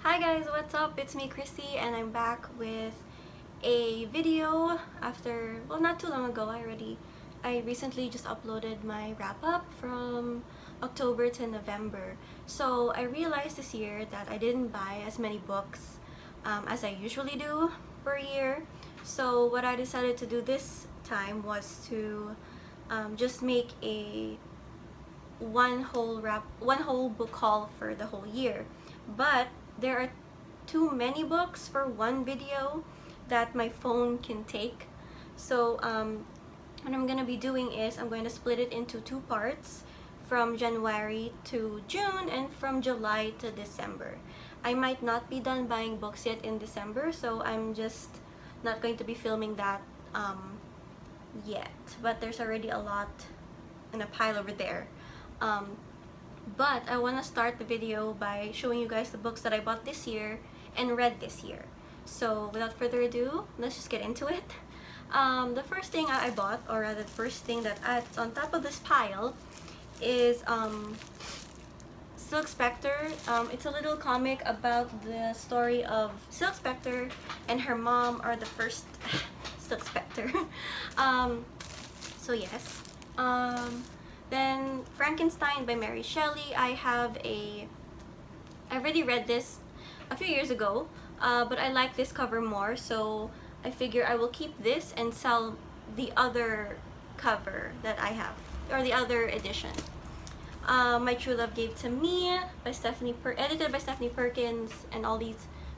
Hi guys, what's up? It's me, Christy, and I'm back with a video after, well, not too long ago. I recently just uploaded my wrap-up from October to November. So I realized this year that I didn't buy as many books as I usually do per year. So what I decided to do this time was to just make a one whole book haul for the whole year. But there are too many books for one video that my phone can take. So what I'm gonna be doing is I'm going to split it into two parts, from January to June and from July to December. I might not be done buying books yet in December, so I'm just not going to be filming that yet. But there's already a lot in a pile over there. Um, but I want to start the video by showing you guys the books that I bought this year and read this year. So without further ado, let's just get into it. The first thing I bought, or rather the first thing that's on top of this pile, is Silk Spectre. It's a little comic about the story of Silk Spectre and her mom, are the first Silk Spectre. So yes. Then Frankenstein by Mary Shelley. I already read this a few years ago, but I like this cover more, so I figure I will keep this and sell the other cover that I have, or the other edition. My True Love Gave to Me by edited by Stephanie Perkins, and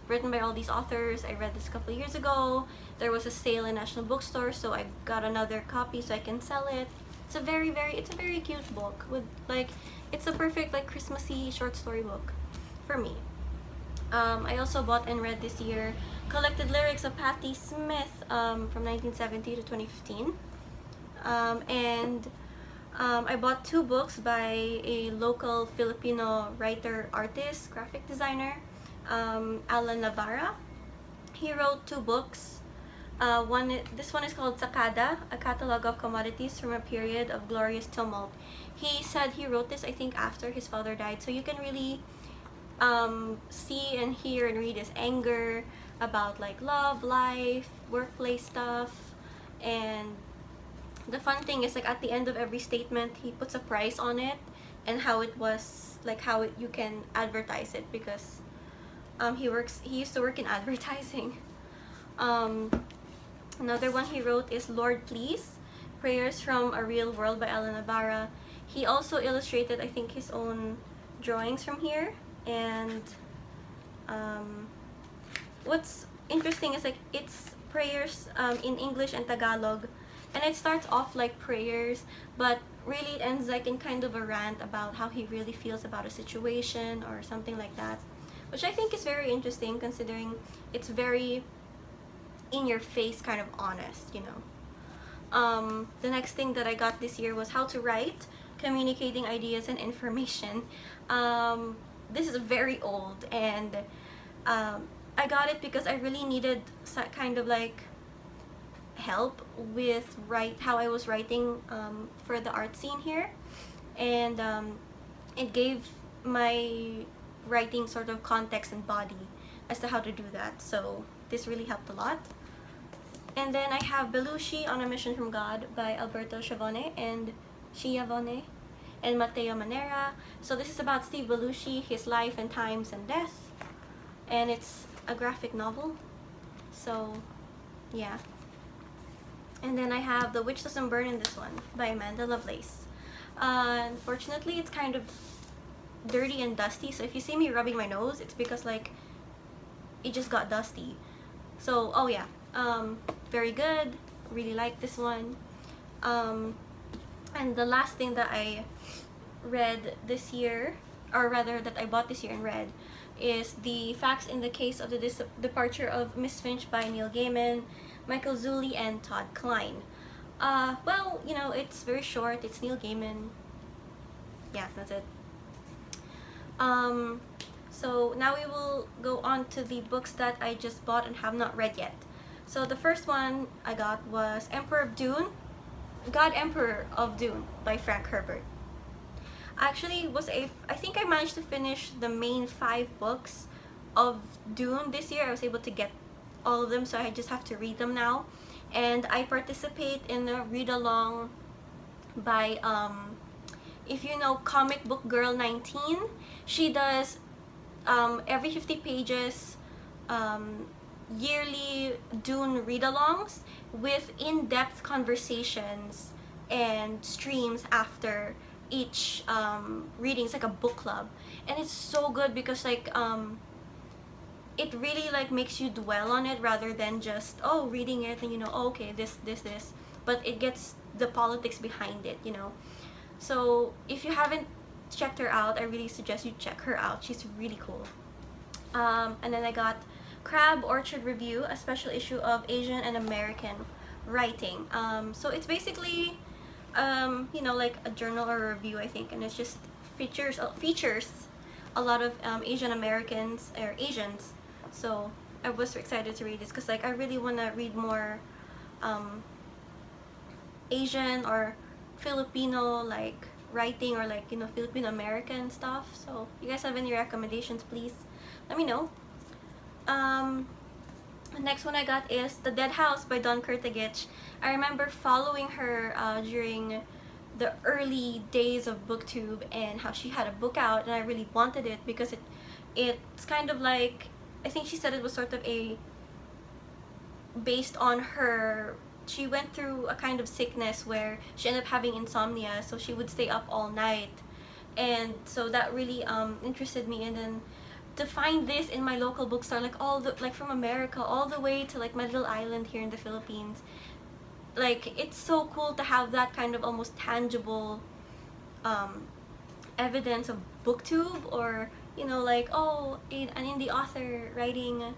written by all these authors. I read this a couple of years ago. There was a sale in National Bookstore, so I got another copy so I can sell it. It's a very cute book with it's a perfect Christmassy short story book for me. I also bought and read this year Collected Lyrics of Patti Smith from 1970 to 2015. I bought two books by a local Filipino writer, artist, graphic designer, Alan Navarra. He wrote two books. This one is called Sakada, a catalog of commodities from a period of glorious tumult. He said he wrote this, I think, after his father died, so you can really see and hear and read his anger about love, life, workplace stuff. And the fun thing is at the end of every statement he puts a price on it, and how it was you can advertise it, because he used to work in advertising. Another one he wrote is Lord Please, Prayers from a Real World by Alan Navarra. He also illustrated, I think, his own drawings from here. And what's interesting is it's prayers in English and Tagalog, and it starts off like prayers, but really it ends in kind of a rant about how he really feels about a situation or something like that, which I think is very interesting, considering it's very in your face, kind of honest, The next thing that I got this year was How to Write, Communicating Ideas and Information. This is very old, and I got it because I really needed kind of help with how I was writing for the art scene here, and it gave my writing sort of context and body as to how to do that, so this really helped a lot. And then I have Belushi on a Mission from God by Alberto Schiavone and Schiavone and Matteo Manera. So this is about Steve Belushi, his life and times and death, and it's a graphic novel, so yeah. And then I have The Witch Doesn't Burn in This One by Amanda Lovelace. Unfortunately, it's kind of dirty and dusty, so if you see me rubbing my nose, it's because it just got dusty. So, oh yeah, very good, really like this one. And the last thing that I read this year, or rather that I bought this year and read, is The Facts in the Case of the Departure of Miss Finch by Neil Gaiman, Michael Zulli, and Todd Klein. Well, it's very short, it's Neil Gaiman. Yeah, that's it. So now we will go on to the books that I just bought and have not read yet. So the first one I got was God Emperor of Dune by Frank Herbert. Actually, I think I managed to finish the main 5 books of Dune this year. I was able to get all of them, so I just have to read them now. And I participate in a read along by if you know Comic Book Girl 19. She does every 50 pages yearly Dune read-alongs with in-depth conversations and streams after each reading. It's like a book club, and it's so good because like it really like makes you dwell on it rather than just reading it and oh, okay, this, but it gets the politics behind it, So if you haven't checked her out, I really suggest you check her out. She's really cool. And then I got Crab Orchard Review, a special issue of Asian and American writing. So it's basically like a journal or a review, I think, and it's just features a lot of Asian Americans or Asians. So I was excited to read this because like I really want to read more Asian or Filipino like writing, or like Filipino American stuff. So you guys have any recommendations, please let me know. The next one I got is The Dead House by Dawn Kurtagich. I remember following her during the early days of BookTube and how she had a book out, and I really wanted it because it's kind of like, I think she said it was sort of based on her, she went through a kind of sickness where she ended up having insomnia, so she would stay up all night, and so that really interested me. And then to find this in my local bookstore, like from America all the way to like my little island here in the Philippines, like it's so cool to have that kind of almost tangible evidence of BookTube, or like an indie author writing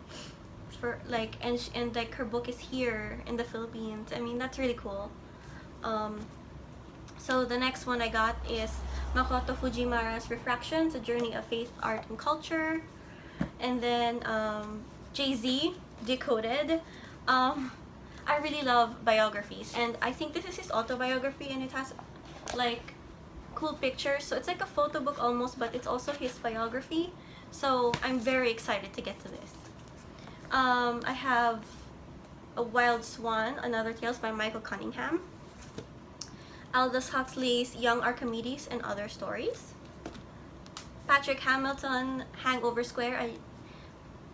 for like and like her book is here in the Philippines. I mean, that's really cool. So the next one I got is Makoto Fujimura's Refractions, A Journey of Faith, Art, and Culture. And then Jay-Z, Decoded. I really love biographies, and I think this is his autobiography, and it has like cool pictures, so it's like a photo book almost, but it's also his biography. So I'm very excited to get to this. I have A Wild Swan, Another Tales by Michael Cunningham. Aldous Huxley's Young Archimedes and Other Stories. Patrick Hamilton, Hangover Square.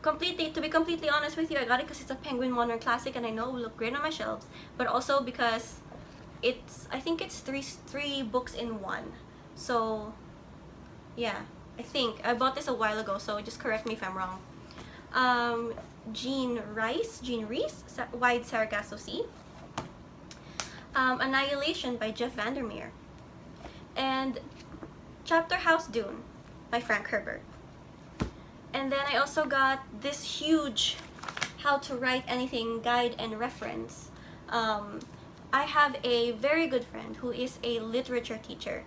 To be completely honest with you, I got it because it's a Penguin Modern Classic, and I know it will look great on my shelves, but also because I think it's three books in one. So yeah, I think I bought this a while ago, so just correct me if I'm wrong. Jean Reese, Wide Sargasso Sea. Annihilation by Jeff Vandermeer. And Chapter House Dune by Frank Herbert. And then I also got this huge How to Write Anything guide and reference. I have a very good friend who is a literature teacher,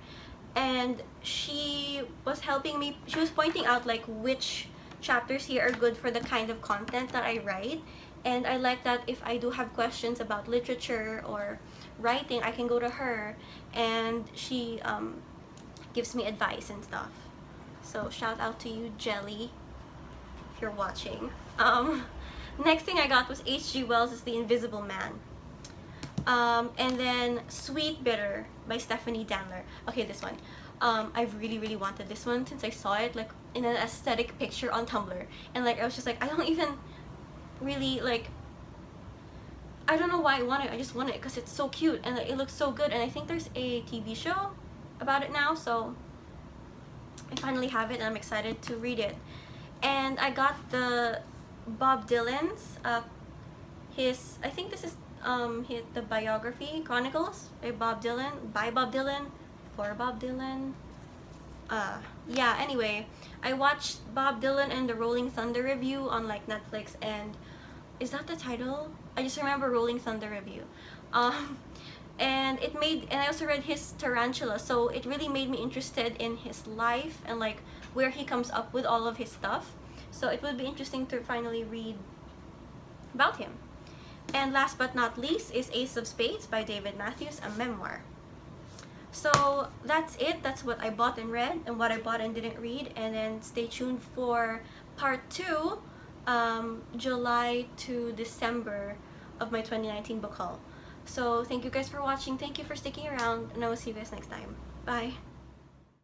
and she was helping me. She was pointing out like which chapters here are good for the kind of content that I write, and I like that if I do have questions about literature or writing, I can go to her, and she gives me advice and stuff. So shout out to you, Jelly, if you're watching. Next thing I got was H.G. Wells' The Invisible Man. And then Sweet Bitter by Stephanie Danler. Okay, this one. I've really wanted this one since I saw it like in an aesthetic picture on Tumblr, and like I was just like, I don't even really like, I don't know why I want it, I just want it because it's so cute and like, it looks so good, and I think there's a TV show about it now, so I finally have it and I'm excited to read it. And I got the Bob Dylan's I think this is the biography Chronicles by Bob Dylan for Bob Dylan. Yeah, anyway, I watched Bob Dylan and the Rolling Thunder review on like Netflix, and is that the title? I just remember Rolling Thunder review. And I also read his Tarantula, so it really made me interested in his life and like where he comes up with all of his stuff. So it would be interesting to finally read about him. And last but not least is Ace of Spades by David Matthews, a memoir. So that's it. That's what I bought and read and what I bought and didn't read. And then stay tuned for part 2, July to December of my 2019 book haul. So thank you guys for watching. Thank you for sticking around, and I will see you guys next time. Bye.